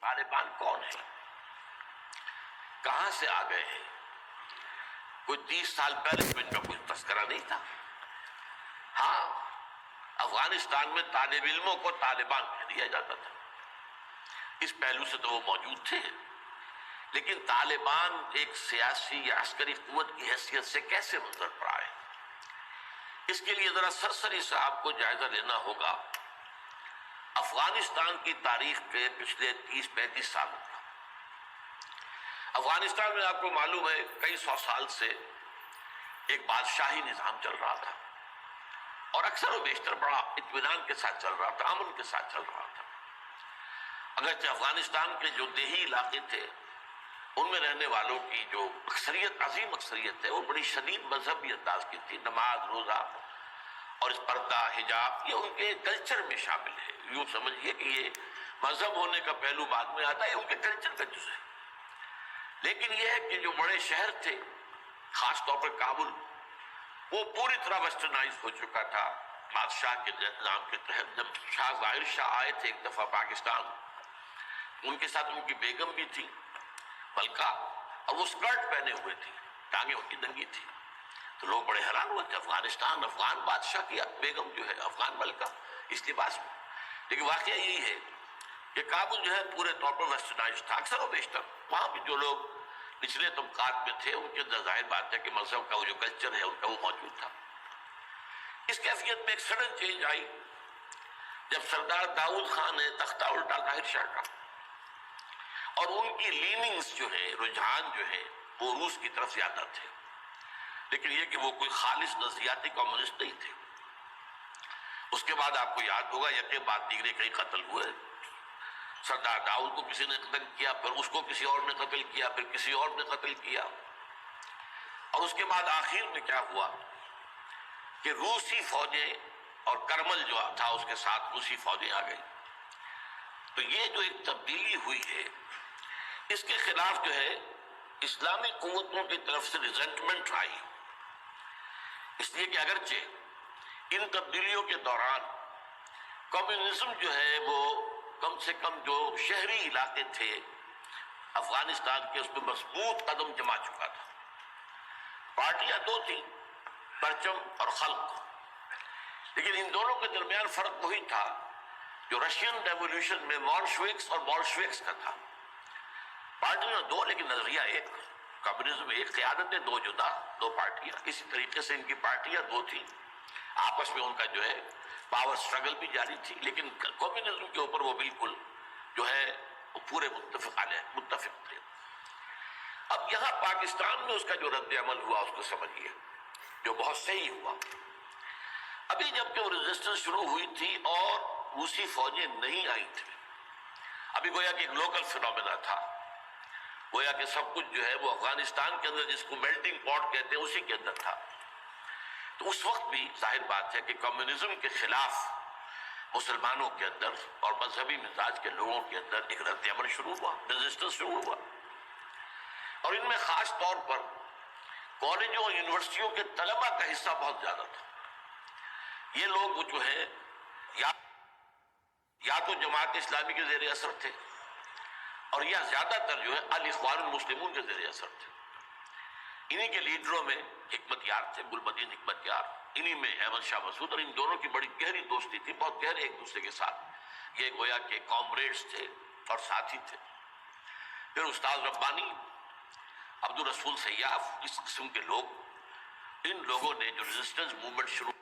طالبان کون ہے، کہاں سے آ گئے ہیں؟ کوئی 30 سال پہلے میں ان کا کوئی تذکرہ نہیں تھا۔ ہاں، افغانستان میں طالب علموں کو طالبان کہہ دیا جاتا تھا، اس پہلو سے تو وہ موجود تھے، لیکن طالبان ایک سیاسی یا عسکری قوت کی حیثیت سے کیسے منظر پر آئے؟ اس کے لیے ذرا سرسری سے آپ کو جائزہ لینا ہوگا افغانستان کی تاریخ کے پچھلے 30-35 سالوں کا۔ افغانستان میں آپ کو معلوم ہے کئی سو سال سے ایک بادشاہی نظام چل رہا تھا، اور اکثر و بیشتر بڑا اطمینان کے ساتھ چل رہا تھا، امن کے ساتھ چل رہا تھا۔ اگرچہ افغانستان کے جو دیہی علاقے تھے ان میں رہنے والوں کی جو اکثریت، عظیم اکثریت ہے، وہ بڑی شدید مذہبی انداز کی تھی، نماز، روزہ اور اس پردہ، حجاب، یہ ان کے کلچر میں شامل ہے۔ یوں سمجھیے کہ یہ مذہب ہونے کا پہلو بعد میں آتا ہے، ان کے کلچر کا جز ہے۔ لیکن یہ ہے کہ جو بڑے شہر تھے، خاص طور پر کابل، وہ پوری طرح ویسٹرنائز ہو چکا تھا بادشاہ کے نظام کے تحت۔ جب شاہ ظاہر شاہ آئے تھے ایک دفعہ پاکستان، ان کے ساتھ ان کی بیگم بھی تھی ملکہ، اور وہ اسکرٹ پہنے ہوئے تھی، ٹانگیں ان کی ننگی تھی، تو لوگ بڑے حیران ہوئے کہ افغانستان، افغان بادشاہ کی بیگم جو ہے، افغان ملکہ اس لباس میں۔ لیکن واقعہ یہی ہے کہ کابل جو ہے پورے طور پر ویسٹرنائز تھا، اکثر و بیشتر وہاں بھی جو لوگ نچلے طبقات میں تھے ان کے اندر ظاہر بات ہے کہ مذہب کا وہ جو کلچر ہے ان کا وہ موجود تھا۔ اس کیفیت میں ایک سڈن چینج آئی جب سردار داؤد خان نے تختہ الٹا ظاہر شاہ کا، اور ان کی لیننگز جو ہے، رجحان جو ہے، وہ روس کی طرف زیادہ تھے، لیکن یہ کہ وہ کوئی خالص نظریاتی کمیونسٹ نہیں تھے۔ اس کے بعد آپ کو یاد ہوگا یکے بعد دیگرے کئی قتل ہوئے، سردار داؤد کو کسی نے قتل کیا، پھر اس کو کسی اور نے قتل کیا، پھر کسی اور نے قتل کیا، اور اس کے بعد آخر میں کیا ہوا کہ روسی فوجیں اور کرمل جو تھا اس کے ساتھ روسی فوجیں آ گئی۔ تو یہ جو ایک تبدیلی ہوئی ہے، اس کے خلاف جو ہے اسلامی قوتوں کی طرف سے ریزنٹمنٹ آئی، اس لیے کہ اگرچہ ان تبدیلیوں کے دوران کمیونزم جو ہے وہ کم سے کم جو شہری علاقے تھے افغانستان کے، اس میں مضبوط قدم جما چکا تھا۔ پارٹیاں دو تھیں، پرچم اور خلق، لیکن ان دونوں کے درمیان فرق وہی تھا جو رشین ریولوشن میں مولشوکس اور بولشوکس کا تھا۔ پارٹیاں دو لیکن نظریہ ایک، کمیونزم ایک، قیادتیں دو جدا، دو پارٹیاں۔ اسی طریقے سے ان کی پارٹیاں دو تھیں، آپس میں ان کا جو ہے پاور سٹرگل بھی جاری تھی، لیکن کمیونزم کے اوپر وہ بالکل جو ہے وہ پورے متفق تھے۔ اب یہاں پاکستان میں اس کا جو رد عمل ہوا اس کو سمجھیے، جو بہت صحیح ہوا۔ ابھی جب کہ وہ ریزسٹنس شروع ہوئی تھی اور روسی فوجیں نہیں آئی تھیں، ابھی گویا کہ ایک لوکل فینومینا تھا، گویا کہ سب کچھ جو ہے وہ افغانستان کے اندر جس کو میلٹنگ پاٹ کہتے ہیں اسی کے اندر تھا۔ تو اس وقت بھی ظاہر بات ہے کہ کمیونزم کے خلاف مسلمانوں کے اندر اور مذہبی مزاج کے لوگوں کے اندر ایک رد عمل شروع ہوا، ریزسٹنس شروع ہوا، اور ان میں خاص طور پر کالجوں اور یونیورسٹیوں کے طلبہ کا حصہ بہت زیادہ تھا۔ یہ لوگ جو ہیں یا تو جماعت اسلامی کے زیر اثر تھے، اور یا زیادہ تر جو ہے الاخوان المسلمون کے زیر اثر تھے۔ انہی کے لیڈروں میں حکمت یار تھے، گلبدین حکمت یار، انہی میں احمد شاہ مسعود، اور ان دونوں کی بڑی گہری دوستی تھی، بہت گہرے ایک دوسرے کے ساتھ، یہ گویا کہ کامریڈز تھے اور ساتھی تھے۔ پھر استاد ربانی، عبدالرسول سیاف، اس قسم کے لوگ، ان لوگوں نے جو ریزسٹنس موومنٹ شروع کی،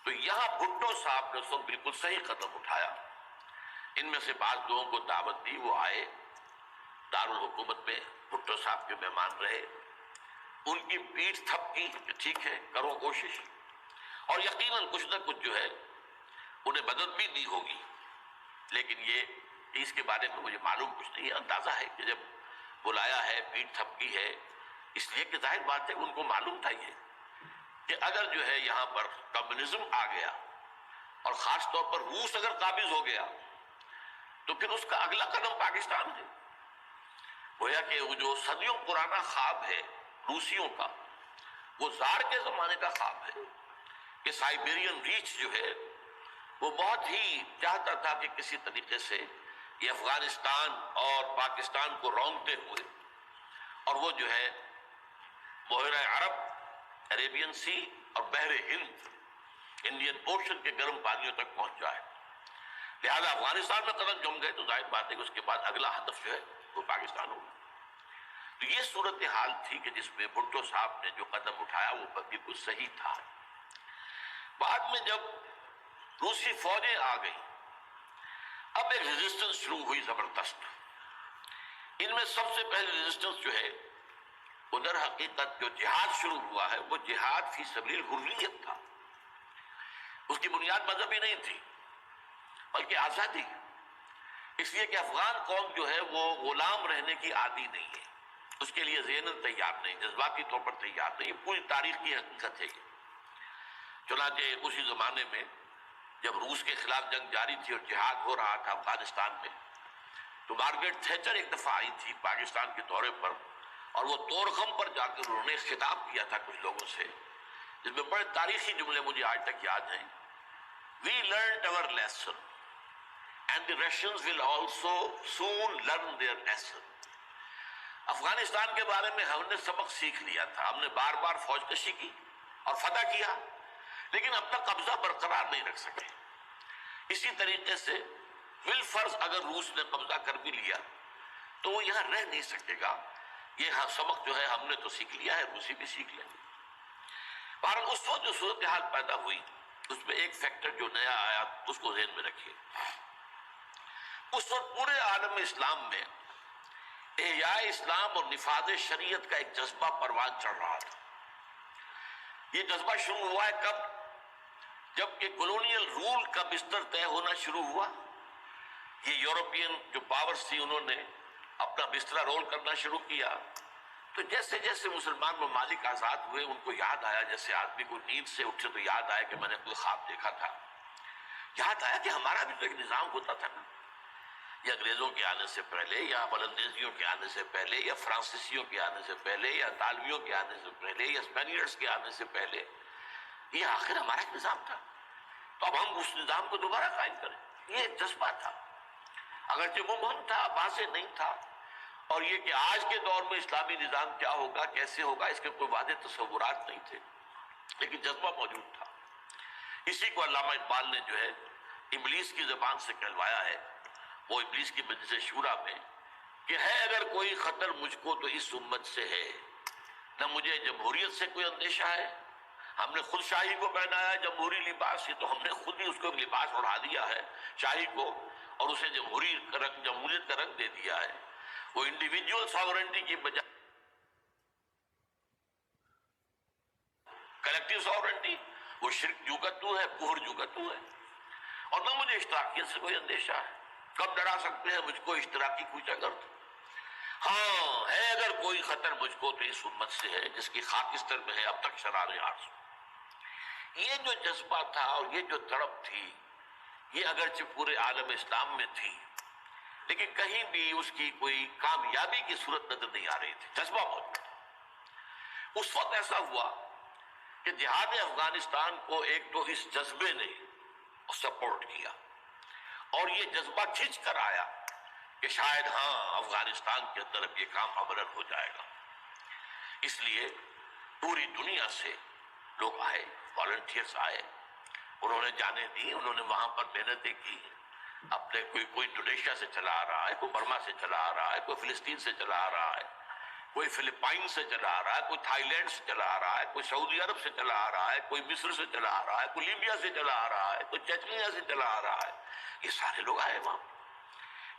تو یہاں بھٹو صاحب نے اس وقت بالکل صحیح قدم اٹھایا۔ ان میں سے بعض لوگوں کو دعوت دی، وہ آئے دارالحکومت میں، بھٹو صاحب کے مہمان رہے، ان کی پیٹھ تھپ کی کہ ٹھیک ہے کرو کوشش، اور یقیناً کچھ نہ کچھ جو ہے انہیں مدد بھی دی ہوگی، لیکن یہ اس کے بارے میں مجھے معلوم کچھ نہیں ہے۔ اندازہ ہے کہ جب بلایا ہے، پیٹھ تھپکی ہے، اس لیے کہ ظاہر بات ہے ان کو معلوم تھا یہ کہ اگر جو ہے یہاں پر کمیونزم آ گیا اور خاص طور پر روس اگر قابض ہو گیا تو پھر اس کا اگلا قدم پاکستان ہے. گویا کہ وہ جو صدیوں پرانا خواب ہے روسیوں کا، وہ زار کے زمانے کا خواب ہے کہ سائبیرین ریچ جو ہے وہ بہت ہی چاہتا تھا کہ کسی طریقے سے یہ افغانستان اور پاکستان کو رونگتے ہوئے اور وہ جو ہے بحیرہ عرب، عریبین سی اور بحر ہند، انڈین اوشن کے گرم پانیوں تک پہنچ جائے. لہذا افغانستان میں قدم جم گئے تو ظاہر بات ہے کہ اس کے بعد اگلا ہدف جو ہے وہ پاکستان ہوگا. تو یہ صورتحال تھی کہ جس میں بھٹو صاحب نے جو قدم اٹھایا وہ بالکل صحیح تھا. بعد میں جب روسی فوجیں آ گئی، اب ایک ریزسٹنس شروع ہوئی زبردست. ان میں سب سے پہلے ریزسٹنس جو ہے وہ در حقیقت جو جہاد شروع ہوا ہے وہ جہاد فی سبیل الحریت تھا. اس کی بنیاد مذہبی نہیں تھی بلکہ آزادی. اس لیے کہ افغان قوم جو ہے وہ غلام رہنے کی عادی نہیں ہے، اس کے لیے ذہناً تیار نہیں، جذباتی طور پر تیار نہیں. پوری تاریخ کی حقیقت ہے یہ. چنانچہ اسی زمانے میں جب روس کے خلاف جنگ جاری تھی اور جہاد ہو رہا تھا افغانستان میں، تو مارگریٹ تھیچر ایک دفعہ آئی تھی پاکستان کے دورے پر، اور وہ طورخم پر جا کر انہوں نے خطاب کیا تھا کچھ لوگوں سے، جس میں بڑے تاریخی جملے مجھے آج تک یاد ہیں. We learned our lesson and the Russians will also soon learn their lesson. Afghanistan کے بارے میں ہم نے سبق سیکھ لیا تھا. ہم نے بار بار فوج کشی کی اور فتح کیا لیکن اپنا قبضہ برقرار نہیں رکھ سکے. اسی طریقے سے بالفرض اگر روس نے قبضہ کر بھی لیا تو وہ یہاں رہ نہیں سکے گا. یہ سبق جو ہے ہم نے تو سیکھ لیا ہے، روسی بھی سیکھ لیں گے. بہرحال اس وقت جو صورتحال پیدا ہوئی اس میں ایک فیکٹر جو نیا آیا اس کو ذہن میں رکھیے. اس وقت پورے عالم اسلام میں احیاء اسلام اور نفاذ شریعت کا ایک جذبہ پروان چڑھ رہا تھا. یہ جذبہ شروع ہوا ہے کب؟ جب کہ کولونیل رول کا بستر طے ہونا شروع ہوا. یہ یورپین جو پاورز تھی انہوں نے اپنا بستر رول کرنا شروع کیا. تو جیسے جیسے مسلمان ممالک آزاد ہوئے ان کو یاد آیا، جیسے آدمی کو نیند سے اٹھے تو یاد آیا کہ میں نے کوئی خواب دیکھا تھا. یاد آیا کہ ہمارا بھی تو ایک نظام ہوتا تھا نا، یا انگریزوں کے آنے سے پہلے، یا بلندیزیوں کے آنے سے پہلے، یا فرانسیسیوں کے آنے سے پہلے، یا اطالویوں کے آنے سے پہلے، یا اسپینیئرز کے آنے سے پہلے. یہ آخر ہمارا ایک نظام تھا، تو اب ہم اس نظام کو دوبارہ قائم کریں. یہ ایک جذبہ تھا، اگرچہ مبہم تھا، واضح نہیں تھا. اور یہ کہ آج کے دور میں اسلامی نظام کیا ہوگا، کیسے ہوگا، اس کے کوئی واضح تصورات نہیں تھے، لیکن جذبہ موجود تھا. اسی کو علامہ اقبال نے جو ہے ابلیس کی زبان سے کہلوایا ہے، وہ ابلیس کی مجلس شورا میں، کہ ہے اگر کوئی خطر مجھ کو تو اس امت سے ہے، نہ مجھے جمہوریت سے کوئی اندیشہ ہے. ہم نے خود شاہی کو پہنایا ہے جمہوری لباس، یہ تو ہم نے خود ہی اس کو لباس اڑا دیا ہے شاہی کو، اور اسے جمہوریت کا رنگ دے دیا ہے. وہ انڈیویجول ساورنٹی کی بجائے کلیکٹیو ساورنٹی، وہ شرک جو کا تو ہے، کفر جو کا تو ہے. اور نہ مجھے اشتراکیت سے کوئی اندیشہ ہے. کب ڈرا سکتے ہیں مجھ کو اشتراکی کوچہ گرد؟ ہاں ہے اگر کوئی خطر مجھ کو تو اس امت سے ہے جس کی خاکستر میں ہے اب تک شرار آرزو. یہ جو جذبہ تھا اور یہ جو تڑپ تھی، یہ اگرچہ پورے عالم اسلام میں تھی لیکن کہیں بھی اس کی کوئی کامیابی کی صورت نظر نہیں آ رہی تھی. جذبہ موجود تھا. اس وقت ایسا ہوا کہ جہاد افغانستان کو ایک تو اس جذبے نے سپورٹ کیا اور یہ جذبہ کھنچ کر آیا کہ شاید ہاں افغانستان کے اندر اب یہ کام عملاً ہو جائے گا. اس لیے پوری دنیا سے لوگ آئے، والنٹیئرز آئے، انہوں نے جانیں دی، انہوں نے وہاں پر محنتیں کی. اپنے کوئی انڈونیشیا سے چلا آ رہا ہے، کوئی برما سے چلا آ رہا ہے، کوئی فلسطین سے چلا آ رہا ہے، کوئی فلپائن سے چلا آ رہا ہے، کوئی تھائی لینڈ سے چلا آ رہا ہے، کوئی سعودی عرب سے چلا آ رہا ہے، کوئی مصر سے چلا آ رہا ہے، کوئی لیبیا سے چلا آ رہا ہے، کوئی چچنیا سے چلا آ رہا ہے. یہ سارے لوگ آئے وہاں،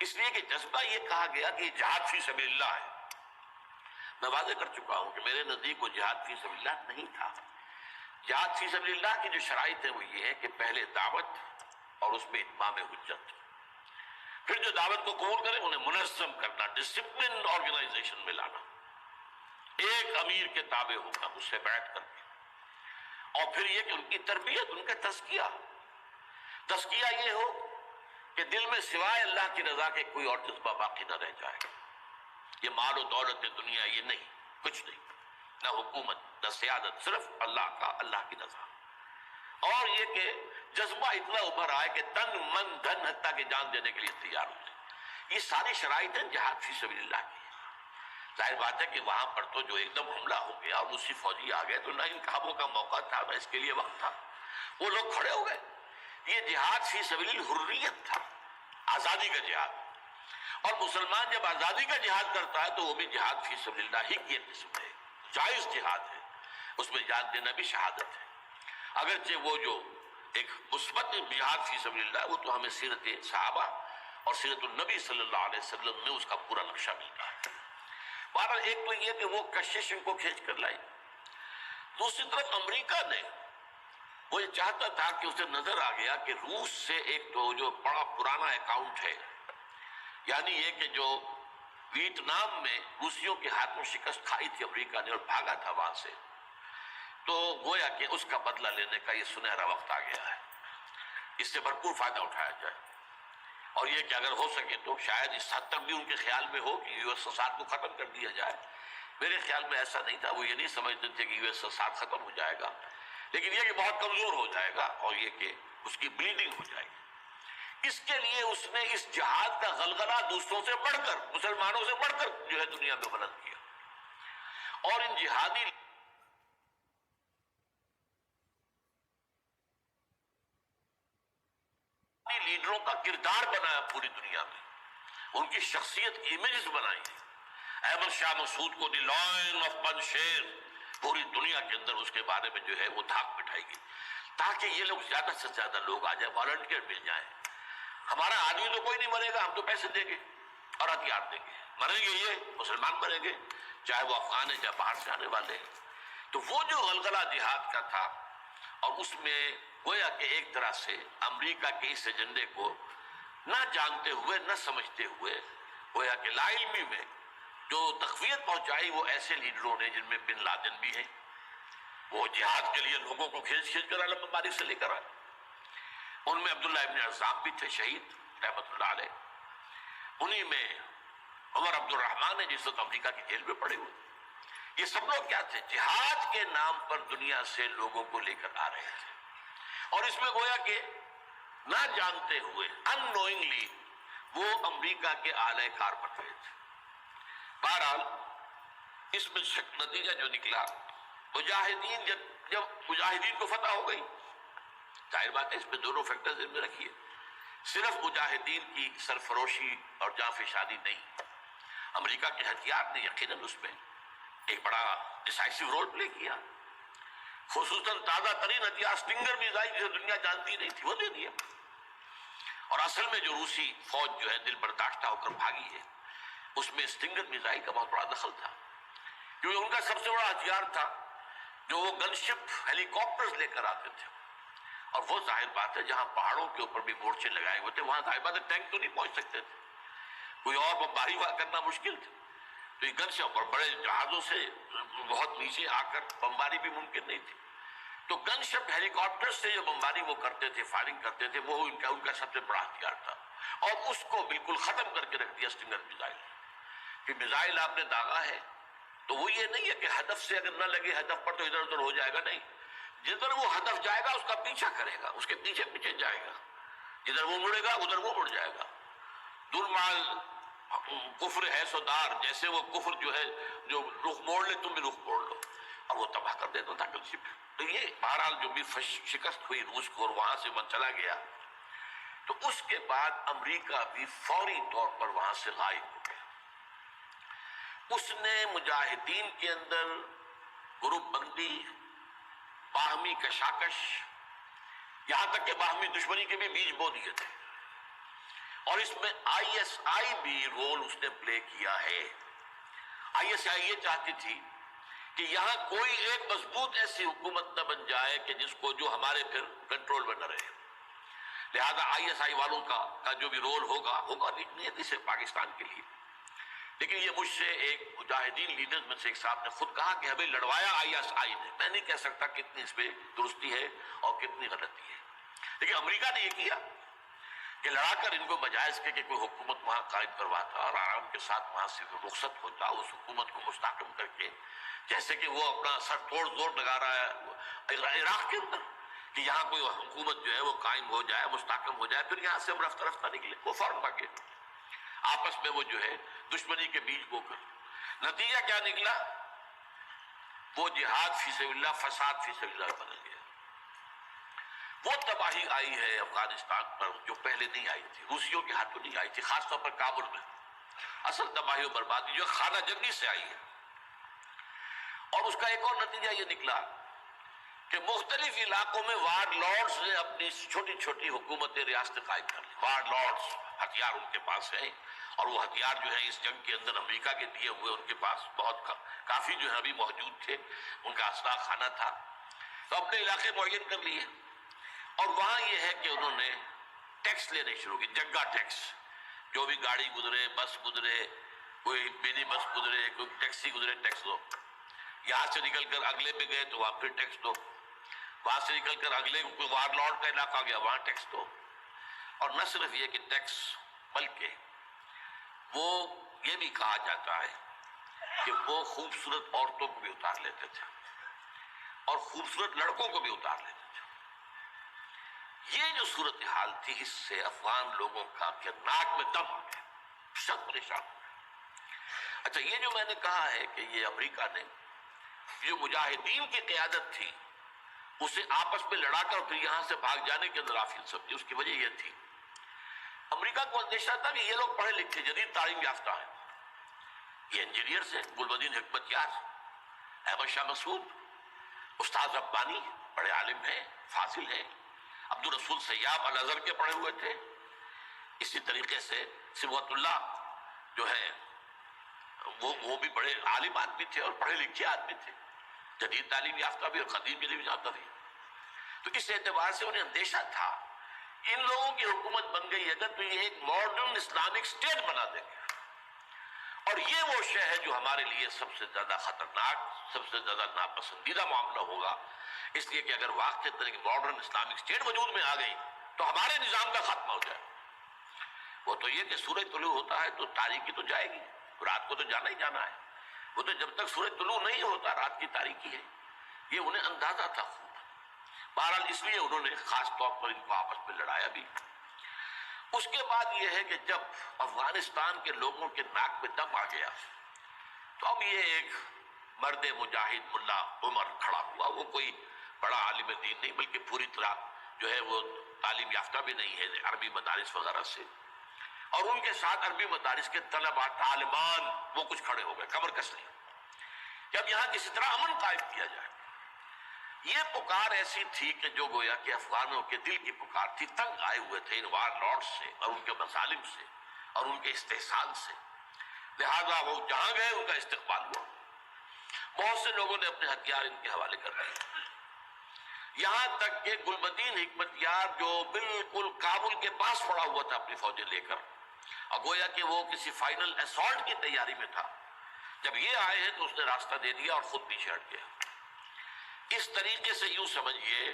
اس لیے کہ جذبہ یہ کہا گیا کہ جہاد فی سبیل اللہ ہے. میں واضح کر چکا ہوں کہ میرے نزدیک وہ جہاد فی سبیل اللہ نہیں تھا. جہاد فی سبیل اللہ کی جو شرائط ہیں وہ یہ ہے کہ پہلے دعوت اور اس میں اتمام حجت، پھر جو دعوت کو قبول کرے انہیں منظم کرنا، ڈسپلن آرگنائزیشن میں لانا، ایک امیر کے تابع ہوگا اس سے بیعت کر کے، اور پھر یہ کہ ان کی تربیت، ان کا تزکیہ یہ ہو کہ دل میں سوائے اللہ کی رضا کے کوئی اور جذبہ باقی نہ رہ جائے. یہ مال و دولت دنیا یہ نہیں، کچھ نہیں، نہ حکومت نہ سیادت، صرف اللہ کی رضا. اور یہ کہ جذبہ اتنا ابھر آئے کہ تن من دھن حتیٰ کہ جان دینے کے لیے تیار ہو جائے. یہ ساری شرائط ہیں جہاد فی سبیل اللہ کی. ظاہر بات ہے کہ وہاں پر تو جو ایک دم حملہ ہو گیا اور روسی فوجی آ گئے تو نہ انقلابوں کا موقع تھا نہ اس کے لیے وقت تھا، وہ لوگ کھڑے ہو گئے. یہ جہاد فی سبیل الحریت تھا، آزادی کا جہاد. اور مسلمان جب آزادی کا جہاد کرتا ہے تو وہ بھی جہاد فی سبیل اللہ ہی کی ایک قسم ہے، جائز جہاد ہے، اس میں جان دینا بھی شہادت ہے. اگرچہ وہ جو ایک مثبت جہاد فی سبیل اللہ وہ تو ہمیں سیرت صحابہ اور سیرت النبی صلی اللہ علیہ وسلم میں اس کا پورا نقشہ ملتا ہے. بہرحال ایک تو یہ کہ وہ کشش ان کو کھینچ کر لائی. دوسری طرف امریکہ نے وہ یہ چاہتا تھا کہ اسے نظر آ گیا کہ روس سے ایک تو جو بڑا پرانا اکاؤنٹ ہے، یعنی یہ کہ جو ویتنام میں روسیوں کے ہاتھوں شکست کھائی تھی امریکہ نے اور بھاگا تھا وہاں سے، تو گویا کہ اس کا بدلہ لینے کا یہ سنہرا وقت آ گیا ہے. اس سے بھرپور فائدہ اٹھایا جائے. اور یہ کہ اگر ہو سکے تو شاید اس حد تک بھی ان کے خیال میں ہو کہ یو ایس ایس کو ختم کر دیا جائے. میرے خیال میں ایسا نہیں تھا، وہ یہ نہیں سمجھتے تھے کہ یو ایس ایس ختم ہو جائے گا، لیکن یہ کہ بہت کمزور ہو جائے گا اور یہ کہ اس کی بلیڈنگ ہو جائے گی. اس کے لیے اس نے اس جہاد کا غلغلہ دوسروں سے بڑھ کر، مسلمانوں سے بڑھ کر جو ہے دنیا میں بلند کیا. اور ان جہادی لیڈروں کا کردار بنایا پوری دنیا میں، ان کی شخصیت کی امیجز بنائی. احمد شاہ مسعود کو دی لائن آف پنشیر پوری دنیا کے اندر اس کے بارے میں جو ہے وہ دھاک بٹھائی گئی تاکہ یہ لوگ زیادہ سے زیادہ لوگ آ جائیں، والنٹیئر مل جائیں. ہمارا آدمی تو کوئی نہیں مرے گا، ہم تو پیسے دیں گے اور ہتھیار دیں گے، مریں گے یہ مسلمان مریں گے، چاہے وہ افغان ہے چاہے باہر سے آنے والے ہیں. تو وہ جو غلغلہ جہاد کا تھا، اور اس میں گویا کہ ایک طرح سے امریکہ کے اس ایجنڈے کو نہ جانتے ہوئے نہ سمجھتے ہوئے گویا کہ لا علمی میں جو تقویت پہنچائی وہ ایسے لیڈروں نے جن میں بن لادن بھی ہیں. وہ جہاد کے لیے لوگوں کو کھینچ کر علم مبارک سے لے کر آئے. ان میں عبداللہ ابن عزام بھی تھے شہید رحمت اللہ علیہ. انہی میں عمر عبد الرحمن نے جس وقت امریکہ کی جیل میں پڑے ہوئے. یہ سب لوگ کیا تھے؟ جہاد کے نام پر دنیا سے لوگوں کو لے کر آ رہے تھے. اور اس میں گویا کہ نہ جانتے ہوئے unknowingly وہ امریکہ کے اعلی کار بن رہے تھے. بہرحال اس میں نتیجہ جو نکلا، مجاہدین جب مجاہدین کو فتح ہو گئی، ظاہر بات ہے اس میں دونوں فیکٹر ذہن میں رکھیے، صرف مجاہدین کی سرفروشی اور جانفشانی نہیں، امریکہ کے ہتھیار نے یقیناً اس میں ایک بڑا ڈیسائسو رول پلے کیا. خصوصاً تازہ ترین ہتھیار سٹنگر میزائل جسے دنیا جانتی نہیں تھی وہ دے دیا. اور اصل میں جو روسی فوج جو ہے دل برداشتہ ہو کر بھاگی ہے، اس میں سٹنگر میزائل کا بہت بڑا دخل تھا، کیونکہ ان کا سب سے بڑا ہتھیار تھا جو وہ گن شپ ہیلی کاپٹرز لے کر آتے تھے. اور وہ ظاہر بات ہے جہاں پہاڑوں کے اوپر بھی مورچے لگائے ہوئے تھے وہاں ظاہر بات ہے ٹینک تو نہیں پہنچ سکتے تھے، کوئی اور بمباری کرنا مشکل تھا. تو یہ گن شپ اور بڑے جہازوں سے بہت نیچے آ کر بمباری بھی ممکن نہیں تھی. تو گن شپ ہیلی کاپٹر سے جو بمباری وہ کرتے تھے، فائرنگ کرتے تھے، وہ ان کا سب سے بڑا ہتھیار تھا. اور اس کو بالکل ختم کر کے رکھ دیا سٹنگر میزائل. کہ میزائل آپ نے داغا ہے تو وہ یہ نہیں ہے کہ ہدف سے اگر نہ لگے ہدف پر تو ادھر ادھر ہو جائے گا، نہیں، جدھر وہ ہدف جائے گا اس کا پیچھا کرے گا، اس کے پیچھے پیچھے جائے گا، جدھر وہ مڑے گا ادھر وہ مڑ جائے گا. دلمال کفر ہے سودار، جیسے وہ کفر جو ہے جو رخ موڑ لے تم بھی رخ موڑ لو، اور وہ تباہ کر دیتا تھا کل شپ. تو یہ بہرحال جو بھی شکست ہوئی روس کو اور وہاں سے من چلا گیا، تو اس کے بعد امریکہ بھی فوری طور پر وہاں سے غائب ہو گیا. اس نے مجاہدین کے اندر گروپ بندی، باہمی کشاکش، یہاں تک کہ باہمی دشمنی کے بھی بیج بو دیے تھے. اور اس میں آئی ایس آئی بھی رول اس نے پلے کیا ہے. آئی ایس آئی یہ چاہتی تھی کہ یہاں کوئی ایک مضبوط ایسی حکومت نہ بن جائے کہ جس کو جو ہمارے پھر کنٹرول میں نہ رہے. لہذا آئی ایس آئی والوں کا جو بھی رول ہوگا نیتی سے پاکستان کے لیے. لیکن یہ مجھ سے ایک مجاہدین لیڈرز میں سے ایک صاحب نے خود کہا کہ ہمیں لڑوایا ISI نے. میں نہیں کہہ سکتا کتنی اس پہ درستی ہے اور کتنی غلطی ہے، لیکن امریکہ نے یہ کیا کہ لڑا کر ان کو بجائے اس کے کہ کوئی حکومت وہاں قائم کرواتا اور آرام کے ساتھ وہاں سے رخصت ہوتا، اس حکومت کو مستحکم کر کے، جیسے کہ وہ اپنا سر توڑ زور لگا رہا ہے عراق کے اندر کہ یہاں کوئی حکومت جو ہے وہ قائم ہو جائے، مستحکم ہو جائے، پھر یہاں سے ہم رفتہ رفتہ نکلے. وہ فوراً بھاگے، آپس میں وہ جو ہے دشمنی کے بیج بو کر. نتیجہ کیا نکلا؟ وہ جہاد فی سبیل اللہ، فساد فی سبیل اللہ بدل گیا. وہ تباہی آئی ہے افغانستان پر جو پہلے نہیں آئی تھی، روسیوں کے ہاتھوں نہیں آئی تھی، خاص طور پر کابل میں. اصل تباہی و بربادی جو خانہ جنگی سے آئی ہے. اور اس کا ایک اور نتیجہ یہ نکلا کہ مختلف علاقوں میں وارڈ لارڈز نے اپنی چھوٹی چھوٹی حکومتیں ریاستیں قائم کر لی. وارڈ لارڈز، ہتھیار ان کے پاس ہیں، اور وہ ہتھیار جو ہے اس جنگ کے اندر امریکہ کے دیے ہوئے ان کے پاس بہت کافی جو ہے ابھی موجود تھے، ان کا اسلحہ خانہ تھا. تو اپنے علاقے معین کر لیے، اور وہاں یہ ہے کہ انہوں نے ٹیکس لینے شروع کی، جگہ ٹیکس. جو بھی گاڑی گزرے، بس گزرے، کوئی منی بس گزرے، کوئی ٹیکسی گزرے، ٹیکس دو. یہاں سے نکل کر اگلے پہ گئے تو وہاں پھر ٹیکس دو. وہاں سے نکل کر اگلے کوئی وارڈ لارڈ کا علاقہ گیا، وہاں ٹیکس دو. اور نہ صرف یہ کہ ٹیکس، بلکہ وہ یہ بھی کہا جاتا ہے کہ وہ خوبصورت عورتوں کو بھی اتار لیتے تھے اور خوبصورت لڑکوں کو بھی اتار لیتے تھے. یہ جو صورتحال تھی، اس سے افغان لوگوں کا کہ ناک میں دم آ گیا، سب پریشان ہو گئے. اچھا، یہ جو میں نے کہا ہے کہ یہ امریکہ نے جو مجاہدین کی قیادت تھی اسے آپس میں لڑا کر پھر یہاں سے بھاگ جانے کے اندر غافل سمجھی. اس کی وجہ یہ تھی امریکہ کو اندیشہ تھا کہ یہ لوگ پڑھے لکھے، جدید تعلیم یافتہ ہیں، یہ انجینئرز ہیں، گلبدین حکمت یار، احمد شاہ مسعود، استاد ربانی بڑے عالم ہیں، فاضل ہیں، عبدالرسول سیاب الازہر کے پڑھے ہوئے تھے. اسی طریقے سے صبغت اللہ جو ہے وہ بھی بڑے عالم آدمی تھے اور پڑھے لکھے آدمی تھے، جدید تعلیم یافتہ بھی اور قدیم تعلیم یافتہ بھی. تو اس اعتبار سے انہیں اندیشہ تھا ان لوگوں کی حکومت بن گئی اگر تو یہ ایک ماڈرن اسلامک اسٹیٹ بنا دیں گے. اور یہ وہ شے ہے جو ہمارے لیے سب سے زیادہ خطرناک، سب سے زیادہ ناپسندیدہ معاملہ ہوگا. اس لیے کہ اگر واقعی ماڈرن اسلامک اسٹیٹ وجود میں آ گئی تو ہمارے نظام کا خاتمہ ہو جائے. وہ تو یہ کہ سورج طلوع ہوتا ہے تو تاریکی تو جائے گی، رات کو تو جانا ہی جانا ہے. وہ تو جب تک سورج طلوع نہیں ہوتا رات کی تاریکی ہے، یہ انہیں اندازہ تھا خوب. بہرحال اس لیے انہوں نے خاص طور پر ان کو آپس میں لڑایا بھی. اس کے بعد یہ ہے کہ جب افغانستان کے لوگوں کے ناک میں دم آ گیا تو اب یہ ایک مرد مجاہد ملا عمر کھڑا ہوا. وہ کوئی بڑا عالم دین نہیں بلکہ پوری طرح جو ہے وہ تعلیم یافتہ بھی نہیں ہے، عربی مدارس وغیرہ سے. اور ان کے ساتھ عربی مدارس کے طلباء، طالبان، وہ کچھ کھڑے ہو گئے کمر کس لیے کہ اب یہاں کسی طرح امن قائم کیا جائے. یہ پکار ایسی تھی کہ جو گویا کہ افغانوں کے دل کی پکار تھی. تنگ آئے ہوئے تھے ان وار لارڈ سے اور ان کے مظالم سے اور ان کے استحصال سے، لہذا وہ جہاں گئے ان کا استقبال ہوا. بہت سے لوگوں نے اپنے ہتھیار ان کے حوالے کر دیے، یہاں تک کہ گلبدین حکمت یار جو بالکل کابل کے پاس پڑا ہوا تھا اپنی فوجیں لے کر، اور گویا کہ وہ کسی فائنل اسالٹ کی تیاری میں تھا، جب یہ آئے ہیں تو اس نے راستہ دے دیا اور خود پیچھے ہٹ گیا. اس طریقے سے یوں سمجھیے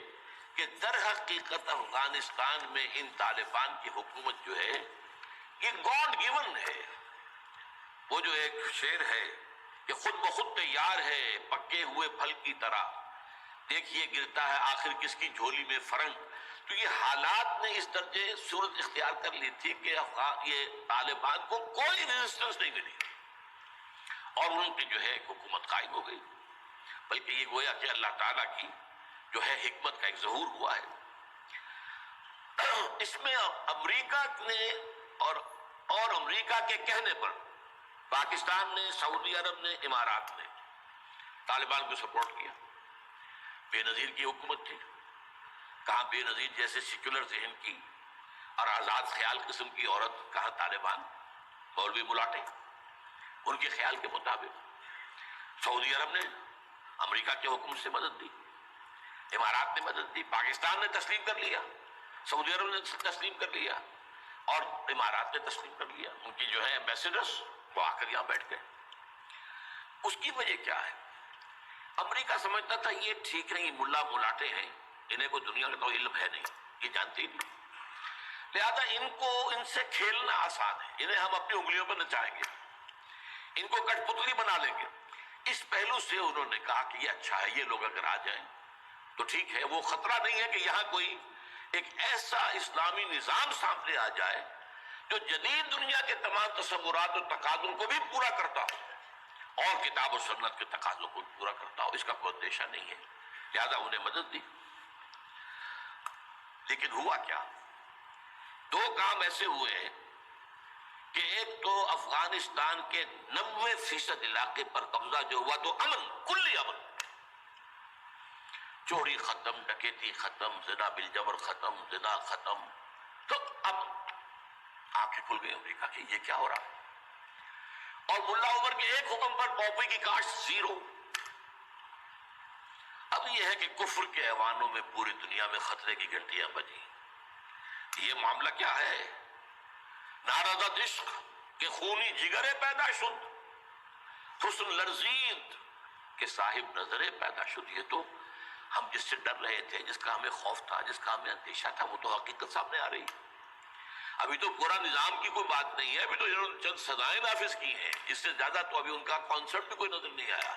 کہ در حقیقت افغانستان میں ان طالبان کی حکومت جو ہے یہ گاڈ گیون ہے. وہ جو ایک شعر ہے کہ خود بخود تیار ہے پکے ہوئے پھل کی طرح، دیکھیے گرتا ہے آخر کس کی جھولی میں فرنگ. تو یہ حالات نے اس درجے صورت اختیار کر لی تھی کہ یہ طالبان کو کوئی ریزسٹنس نہیں ملی اور ان کی جو ہے حکومت قائم ہو گئی. بلکہ یہ گویا کہ اللہ تعالیٰ کی جو ہے حکمت کا ایک ظہور ہوا ہے. اس میں امریکہ نے اور امریکہ کے کہنے پر پاکستان نے، سعودی عرب نے، امارات نے طالبان کو سپورٹ کیا. بے نظیر کی حکومت تھی، کہاں بے نظیر جیسے سیکولر ذہن کی اور آزاد خیال قسم کی عورت، کہاں طالبان مولوی ملاٹے ان کے خیال کے مطابق. سعودی عرب نے امریکہ کے حکم سے مدد دی، امارات نے مدد دی، پاکستان نے تسلیم کر لیا، سعودی عرب نے تسلیم کر لیا اور امارات نے تسلیم کر لیا. ان کی جو ہے ایمبیسڈرز تو آ کر یہاں بیٹھ گئے. اس کی وجہ کیا ہے؟ امریکہ سمجھتا تھا یہ ٹھیک نہیں، ملا ملاٹے ہیں، انہیں کوئی دنیا کا تو علم ہے نہیں، یہ جانتے ہی نہیں، لہذا ان سے کھیلنا آسان ہے، انہیں ہم اپنی انگلیوں پر نچائیں گے، ان کو کٹ پتلی بنا لیں گے. اس پہلو سے انہوں نے کہا کہ یہ اچھا ہے، یہ لوگ اگر آ جائیں تو ٹھیک ہے. وہ خطرہ نہیں ہے کہ یہاں کوئی ایک ایسا اسلامی نظام سامنے آ جائے جو جدید دنیا کے تمام تصورات و تقاضوں کو بھی پورا کرتا ہو اور کتاب و سنت کے تقاضوں کو پورا کرتا ہو. اس کا کوئی اندیشہ نہیں ہے، لہذا انہیں مدد دی. لیکن ہوا کیا؟ دو کام ایسے ہوئے ہیں کہ ایک تو افغانستان کے 90% علاقے پر قبضہ جو ہوا تو امن، کلی امن، چوری ختم، ڈکیتی ختم، زنا بالجبر ختم، زنا ختم. تو اب آنکھیں کھل گئی امریکہ کی، یہ کیا ہو رہا ہے؟ اور ملا عمر کے ایک حکم پر پاپی کی کاشت زیرو. اب یہ ہے کہ کفر کے ایوانوں میں پوری دنیا میں خطرے کی گھنٹیاں بجیں. یہ معاملہ کیا ہے؟ نارضت عشق کے خونی جگرے پیدا شد، حسن لرزید کے صاحب نظرے پیدا شد. یہ تو ہم جس سے ڈر رہے تھے، جس کا ہمیں خوف تھا، جس کا ہمیں اندیشہ تھا، وہ تو حقیقت سامنے آ رہی ہے. ابھی تو پورا نظام کی کوئی بات نہیں ہے، ابھی تو انہوں نے چند سزائیں نافذ کی ہیں، اس سے زیادہ تو ابھی ان کا کانسیپٹ بھی کوئی نظر نہیں آیا.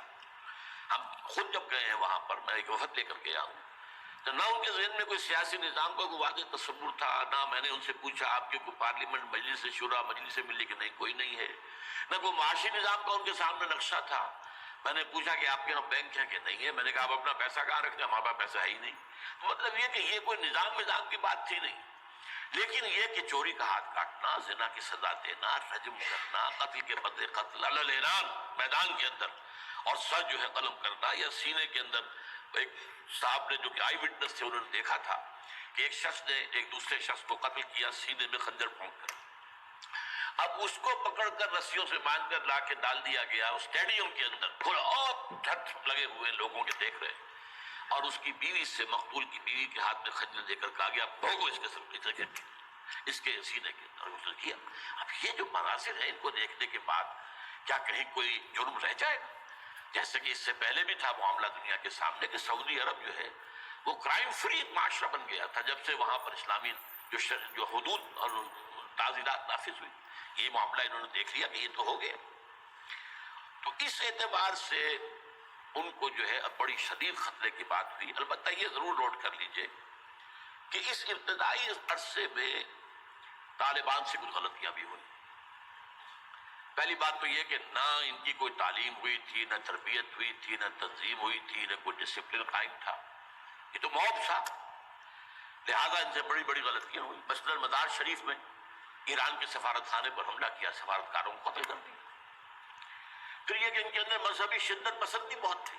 ہم خود جب گئے ہیں وہاں پر، میں ایک وفد لے کر کے آؤں، تو نہ ان کے ذہن میں کوئی سیاسی نظام کا کوئی واضح تصور تھا، نہ میں نے ان سے پوچھا آپ کے کوئی پارلیمنٹ، مجلس شورا، مجلس ملی کہ نہیں کوئی نہیں ہے، نہ کوئی معاشی نظام کا ان کے سامنے نقشہ تھا. میں نے پوچھا کہ آپ کے یہاں بینک ہے کہ نہیں ہے، میں نے کہا آپ اپنا پیسہ کہاں رکھتے ہیں؟ ہمارے پاس پیسہ ہے ہی نہیں. تو مطلب یہ کہ یہ کوئی نظام کی بات تھی نہیں. لیکن یہ کہ چوری کا ہاتھ کاٹنا، زنا کی سزا دینا، رجم کرنا، قتل کے بدلے قتل، علل اعلان میدان کے اندر، اور سر جو ہے قلم کرنا، یا سینے کے اندر. ایک صاحب نے جو کہ آئی وٹنس تھے، انہوں نے دیکھا تھا کہ ایک شخص نے ایک دوسرے شخص کو قتل کیا سینے میں خنجر پھونک کر. اب اس کو پکڑ کر رسیوں سے باندھ کر لا کے ڈال دیا گیا اسٹیڈیم کے اندر، کھلا اور جھٹ لگے ہوئے لوگوں کے دیکھ رہے، اور اس کی بیوی سے، مقتول کی بیوی کے ہاتھ میں خنجر دے کر کہا گیا بھوگو اس کے سر کے، اس کے سینے کے اندر. اس نے کیا. اب یہ جو مناظر ہیں، ان کو دیکھنے کے بعد کیا کہیں کوئی جرم رہ جائے گا؟ جیسے کہ اس سے پہلے بھی تھا معاملہ دنیا کے سامنے کہ سعودی عرب جو ہے وہ کرائم فری معاشرہ بن گیا تھا جب سے وہاں پر اسلامی جو حدود اور تعزیرات نافذ ہوئی. یہ معاملہ انہوں نے دیکھ لیا کہ یہ تو ہو گیا. تو اس اعتبار سے ان کو جو ہے اب بڑی شدید خطرے کی بات ہوئی. البتہ یہ ضرور نوٹ کر لیجئے کہ اس ابتدائی عرصے میں طالبان سے کچھ غلطیاں بھی ہوئی. پہلی بات تو یہ کہ نہ ان کی کوئی تعلیم ہوئی تھی، نہ تربیت ہوئی تھی، نہ تنظیم ہوئی تھی، نہ کوئی ڈسپلن قائم تھا. یہ تو موب تھا، لہذا ان سے بڑی بڑی غلطیاں ہوئی. مثلا مزار شریف میں ایران کے سفارت خانے پر حملہ کیا، سفارتکاروں کو قتل کر دیا. پھر یہ کہ ان کے اندر مذہبی شدت پسندی بہت تھی،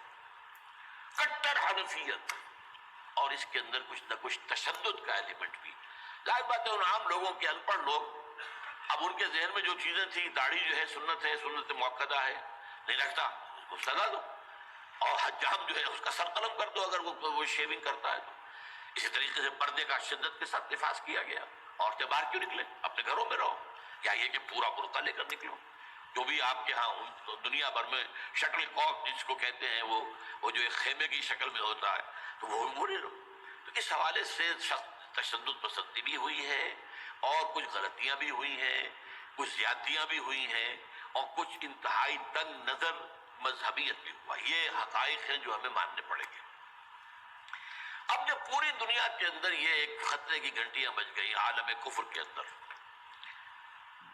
کٹر حنفیت، اور اس کے اندر کچھ نہ کچھ تشدد کا ایلیمنٹ بھی. ظاہر بات ہے ان عام لوگوں کے ان پڑھ لوگ، اب ان کے ذہن میں جو چیزیں تھیں، داڑھی جو ہے سنت موقدہ ہے، نہیں رکھتا اس کو سزا دو، اور حجام جو ہے اس کا سر قلم کر دو اگر وہ شیونگ کرتا ہے تو. اسی طریقے سے پردے کا شدت کے ساتھ نفاذ کیا گیا. عورتیں باہر کیوں نکلیں؟ اپنے گھروں میں رہو، یا یہ کہ پورا برقع لے کر نکلو. جو بھی آپ کے ہاں دنیا بھر میں شٹل کاک جس کو کہتے ہیں، وہ جو ایک خیمے کی شکل میں ہوتا ہے، تو وہ لے لو. تو اس حوالے سے تشدد پسندی بھی ہوئی ہے، اور کچھ غلطیاں بھی ہوئی ہیں، کچھ زیادتیاں بھی ہوئی ہیں، اور کچھ انتہائی تنگ نظر مذہبیت بھی ہوا. یہ حقائق ہیں جو ہمیں ماننے پڑیں گے. اب جب پوری دنیا کے اندر یہ ایک خطرے کی گھنٹیاں بج گئی عالم کفر کے اندر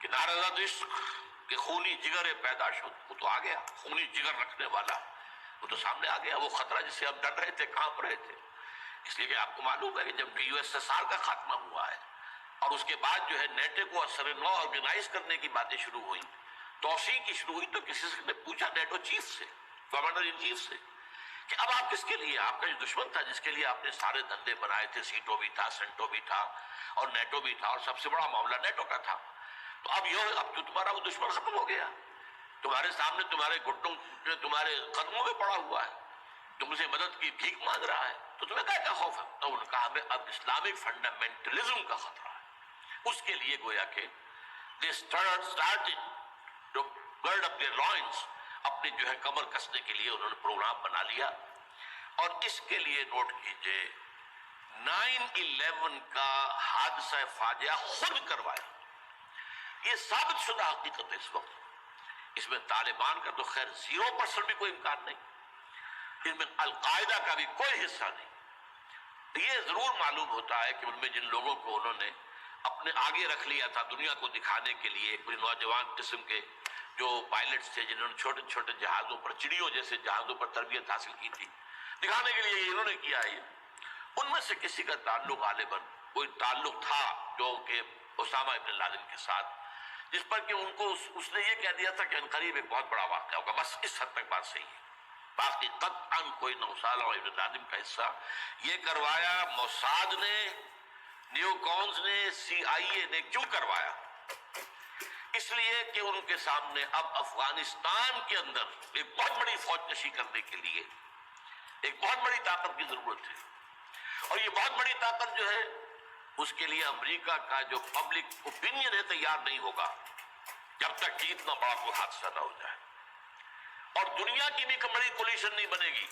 کہ نارضت عشق کہ خونی جگر پیدا شد، وہ تو آ گیا. خونی جگر رکھنے والا وہ تو سامنے آ گیا. وہ خطرہ جس سے ہم ڈر رہے تھے، کانپ رہے تھے. اس لیے کہ آپ کو معلوم ہے کہ جب USSR کا خاتمہ ہوا ہے اور اس کے بعد جو ہے نیٹو کو اثر نو آرگنائز کرنے کی باتیں شروع ہوئی، توسیع کی شروع ہوئی، تو کسی نے پوچھا نیٹو چیف سے، کمانڈر ان چیف سے، کہ اب آپ کس کے لیے، آپ کا جو دشمن تھا جس کے لیے آپ نے سارے دھندے بنائے تھے، سیٹو بھی تھا، سینٹو بھی تھا، اور نیٹو بھی تھا، اور سب سے بڑا معاملہ نیٹو کا تھا، تو اب تو تمہارا وہ دشمن ختم ہو گیا، تمہارے سامنے تمہارے گھٹنوں تمہارے قدموں میں پڑا ہوا ہے، تم سے مدد کی بھیک مانگ رہا ہے، تو تمہیں کیا خوف ہے؟ تو انہوں نے کہا ہمیں اب اسلامک فنڈامنٹلزم کا خطرہ ہے. اس کے لیے گویا کہ they started to gird up their lines, اپنی جو ہے کمر کسنے کے لیے انہوں نے پروگرام بنا لیا. اور اس کے لیے نوٹ کیجئے 9/11 کا حادثہ فاجعہ خود کروایا. یہ ثابت شدہ حقیقت ہے اس وقت. اس میں طالبان کا تو خیر 0% بھی کوئی امکان نہیں، اس میں القاعدہ کا بھی کوئی حصہ نہیں. یہ ضرور معلوم ہوتا ہے کہ ان میں جن لوگوں کو انہوں نے اپنے آگے رکھ لیا تھا دنیا کو دکھانے کے لیے، کوئی نوجوان قسم کے جو پائلٹس تھے جنہوں نے چھوٹے چھوٹے جہازوں پر، چڑیوں جیسے جہازوں پر تربیت حاصل کی تھی، دکھانے کے لیے انہوں نے کیا ہے. ان میں سے کسی کا تعلق غالباً کوئی تعلق تھا جو کہ اسامہ ابن لادن کے ساتھ، جس پر کہ ان کو اس نے یہ کہہ دیا تھا کہ عنقریب ایک بہت بڑا واقعہ ہوگا. بس اس حد تک بات صحیح ہے. باقی قطعاً کوئی نہ اسامہ ابن لادن کا حصہ. یہ کروایا موساد نے، نیو کونز نے، CIA نے. کیوں کروایا؟ اس لیے کہ ان کے سامنے اب افغانستان کے اندر ایک بہت بڑی فوج کشی کرنے کے لیے ایک بہت بڑی طاقت کی ضرورت ہے. اور یہ بہت بڑی طاقت جو ہے اس کے لیے امریکہ کا جو پبلک اوپینین ہے تیار نہیں ہوگا جب تک کہ اتنا بڑا کوئی حادثہ نہ ہو جائے. اور دنیا کی بھی ایک بڑی کولیشن نہیں بنے گی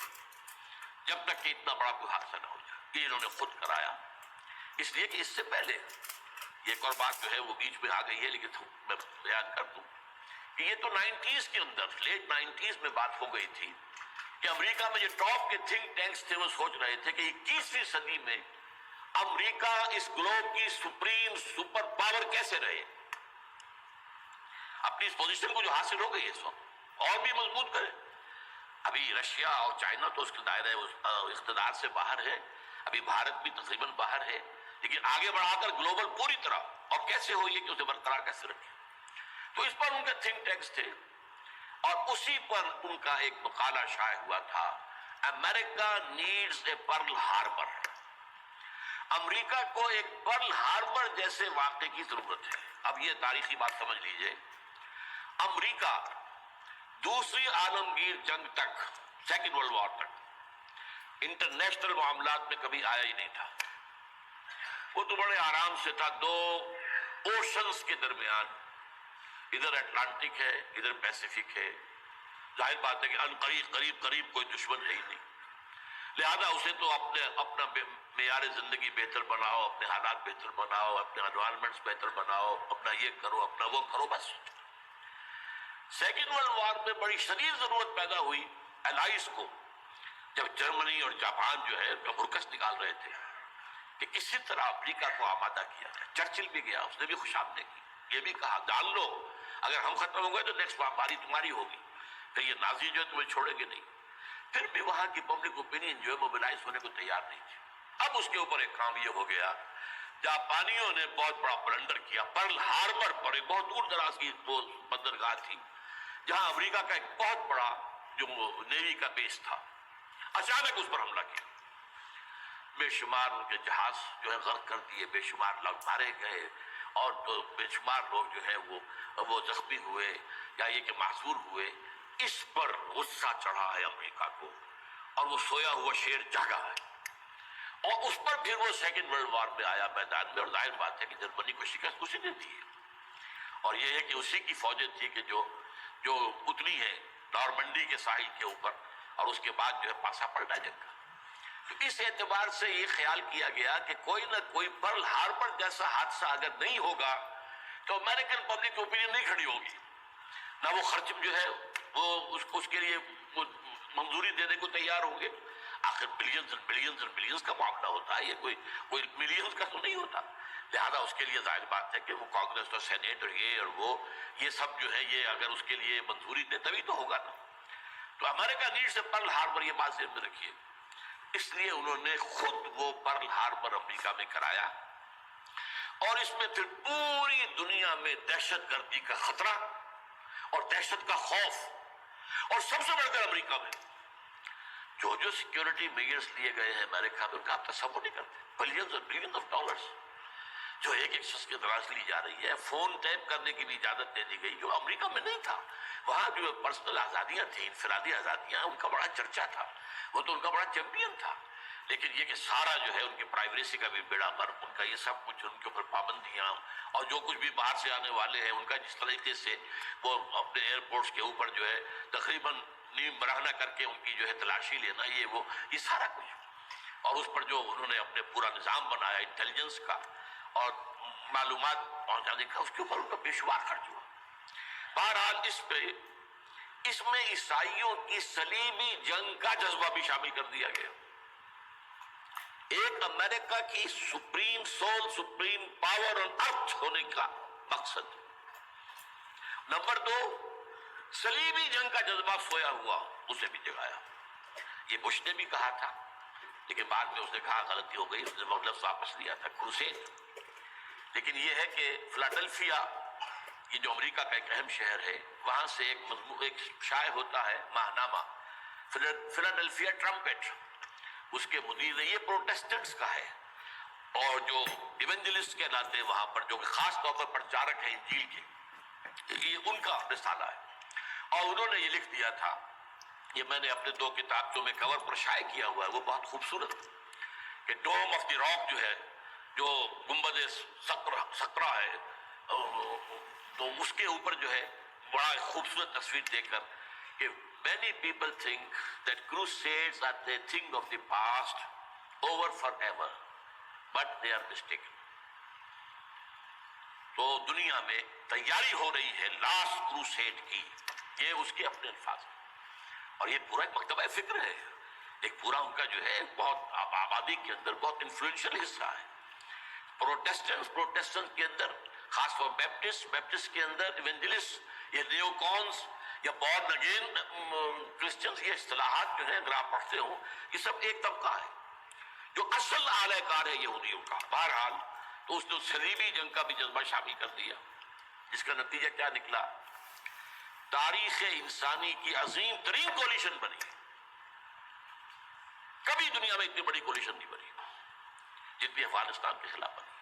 جب تک کہ اتنا بڑا کوئی حادثہ نہ ہو جائے. یہ انہوں نے خود کرایا. اس لیے کہ اس سے پہلے ایک اور بات جو ہے وہ بیچ میں آ گئی ہے لیکن میں بیان کر دوں کہ یہ تو 90s کے اندر، لیٹ 90s میں بات ہو گئی تھی کہ امریکہ میں جو ٹاپ کے تھنک ٹینکس تھے وہ سوچ رہے تھے کہ 21ویں صدی میں امریکہ اس گلوب کی سپریم سپر پاور کیسے رہے، اپنی اس پوزیشن کو جو حاصل ہو گئی ہے اس وقت اور بھی مضبوط کرے. ابھی رشیا اور چائنا تو اس کے دائرے اقتدار سے باہر ہے، ابھی بھارت بھی تقریباً باہر ہے، لیکن آگے بڑھا کر گلوبل پوری طرح اور کیسے ہو یہ کہ اسے برقرار کیسے رکھے. تو اس پر ان کے تھنک ٹینکس تھے اور اسی پر ان کا ایک مقالہ شائع ہوا تھا، امریکہ نیڈز اے پرل ہاربر. امریکہ کو ایک پرل ہاربر جیسے واقعے کی ضرورت ہے. اب یہ تاریخی بات سمجھ لیجئے، امریکہ دوسری عالمگیر جنگ تک، سیکنڈ ورلڈ وار تک انٹرنیشنل معاملات میں کبھی آیا ہی نہیں تھا. وہ تو بڑے آرام سے تھا، دو اوشنز کے درمیان، ادھر اٹلانٹک ہے ادھر پیسیفک ہے. ظاہر بات ہے کہ قریب کوئی دشمن ہے ہی نہیں، لہذا اسے تو اپنا معیار زندگی بہتر بناؤ، اپنے حالات بہتر بناؤ، اپنے انوائرمنٹس بہتر بناؤ، اپنا یہ کرو اپنا وہ کرو بس. سیکنڈ ورلڈ وار میں بڑی شدید ضرورت پیدا ہوئی الائز کو، جب جرمنی اور جاپان جو ہے مرکز نکال رہے تھے کہ کسی طرح امریکہ کو آمادہ کیا جائے. چرچل بھی گیا، اس نے بھی خوش آمدید کی، یہ بھی کہا جان لو اگر ہم ختم ہو گئے تو نیکسٹ باری تمہاری ہوگی، کہ یہ نازی جو ہے تمہیں چھوڑیں گے نہیں. پھر بھی وہاں کی پبلک اوپینین جو ہے موبلائز ہونے کو تیار نہیں تھی. اب اس کے اوپر ایک کام یہ ہو گیا، جاپانیوں نے بہت بڑا بلنڈر کیا. پرل ہاربر پر ایک بہت دور دراز کی وہ بندرگاہ تھی جہاں امریکہ کا ایک بہت بڑا جو نیوی کا بیس تھا، اچانک اس پر حملہ کیا. بے شمار ان کے جہاز جو ہے غرق کر دیے، بے شمار لوگ مارے گئے اور بے شمار لوگ جو ہے وہ زخمی ہوئے یا یہ کہ معذور ہوئے. اس پر غصہ چڑھا ہے امریکہ کو اور وہ سویا ہوا شیر جاگا ہے، اور اس پر پھر وہ سیکنڈ ورلڈ وار میں آیا میدان میں. اور ظاہر بات ہے کہ جرمنی کو شکست اسی نے دی ہے، اور یہ ہے کہ اسی کی فوجیں تھی کہ جو اتری ہے نارمنڈی کے ساحل کے اوپر، اور اس کے بعد جو ہے پاسا پلٹا جنگ کا. تو اس اعتبار سے یہ خیال کیا گیا کہ کوئی نہ کوئی پرل ہاربر جیسا حادثہ اگر نہیں ہوگا تو امریکن پبلک اوپینین نہیں کھڑی ہوگی، نہ وہ خرچ جو ہے وہ اس کے لیے منظوری دینے کو تیار ہوں گے. آخر بلینز اور بلینز اور بلینز کا معاملہ ہوتا ہے، یہ کوئی ملینز کا تو نہیں ہوتا. لہذا اس کے لیے ظاہر بات ہے کہ وہ کانگریس اور سینیٹ اور یہ سب جو ہے یہ اگر اس کے لیے منظوری دے تبھی تو ہوگا نا. تو امریکہ نیڈ سے پرل ہاربر، یہ بات ذہن میں رکھیے. اس لیے انہوں نے خود وہ پرل ہاربر امریکہ میں کرایا، اور اس میں پھر پوری دنیا میں دہشت گردی کا خطرہ اور دہشت کا خوف، اور سب سے بڑھ کر امریکہ میں جو سیکیورٹی میجرز لیے گئے ہیں امریکہ میں، ان کا آپ تصور نہیں کرتے. بلینز اور بلینز آف ڈالرز جو ایک شخص کی تلاش لی جا رہی ہے. فون ٹیپ کرنے کی بھی اجازت دے دی گئی جو امریکہ میں نہیں تھا. وہاں جو پرسنل آزادیاں تھیں، انفرادی آزادیاں، ان کا بڑا چرچا تھا، وہ تو ان کا بڑا چیمپئن تھا. لیکن یہ کہ سارا جو ہے ان کی پرائیویسی کا بھی بیڑا غرق، ان کا یہ سب کچھ، ان کے اوپر پابندیاں، اور جو کچھ بھی باہر سے آنے والے ہیں ان کا جس طریقے سے وہ اپنے ایئرپورٹس کے اوپر جو ہے تقریباً نیم برہنہ کر کے ان کی جو ہے تلاشی لینا، یہ سارا کچھ، اور اس پر جو انہوں نے اپنے پورا نظام بنایا انٹیلیجنس کا اور معلومات پہنچانے کا، اس کے اوپر ان کا بے شمار خرچ ہوا۔ بہرحال اس میں عیسائیوں کی صلیبی جنگ کا جذبہ بھی شامل کر دیا گیا۔ ایک امریکہ کی سپریم پاور آن ارتھ ہونے کا مقصد۔ نمبر 2، صلیبی جنگ کا جذبہ سویا ہوا، اسے بھی جگایا۔ یہ بش نے بھی کہا تھا، لیکن بعد میں اس نے کہا غلطی ہو گئی، اس نے لفظ واپس لیا تھا، کروسیڈ۔ لیکن یہ ہے کہ فلاڈلفیا، یہ جو امریکہ کا ایک اہم شہر ہے، وہاں سے ایک شائع ہوتا ہے ماہنامہ فلاڈلفیا ٹرمپٹ، اس کے مدیر نے، یہ پروٹیسٹنٹس کا ہے، اور جو ایونجلسٹ کہلاتے ہیں وہاں پر، جو کہ خاص طور پر پرچارک ہیں انجیل کے، یہ ان کا رسالہ ہے۔ اور انہوں نے یہ لکھ دیا تھا، یہ میں نے اپنے 2 کتابوں میں کور پر شائع کیا ہوا ہے، وہ بہت خوبصورت، کہ ڈوم آف دی راک جو ہے، جو گنبد سقرا ہے، تو اس کے اوپر جو ہے بڑا خوبصورت تصویر دے کر کہ many people think that crusades are the thing of the past, over forever, but they are mistaken۔ تو دنیا میں تیاری ہو رہی ہے لاسٹ کروسیڈ کی، یہ اس کے اپنے الفاظ ہیں، اور یہ پورا ایک مکتبہ فکر ہے، ایک پورا ان کا جو ہے بہت آبادی کے اندر بہت انفلوئنشل حصہ ہے۔ پروٹیسٹنٹ کے اندر، خاص طور بیپٹسٹ کے اندر، ایونجلسٹ، یہ نیو کونس یا بورن اگین کرسچنز، یہ اصطلاحات جو ہیں اگر آپ پڑھتے ہوں، یہ سب ایک طبقہ ہے جو اصل اعلی کار ہے یہودیوں کا۔ بہرحال تو اس نے صلیبی جنگ کا بھی جذبہ شامل کر دیا، جس کا نتیجہ کیا نکلا؟ تاریخ انسانی کی عظیم ترین کولیشن بنی، کبھی دنیا میں اتنی بڑی کولیشن نہیں بنی جتنی افغانستان کے خلاف بنی۔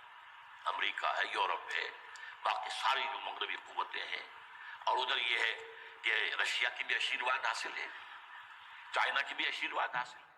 امریکہ ہے، یورپ ہے، باقی ساری جو مغربی قوتیں ہیں، اور ادھر یہ ہے کہ رشیا کی بھی آشیرواد حاصل ہے، چائنا کی بھی آشیرواد حاصل ہے۔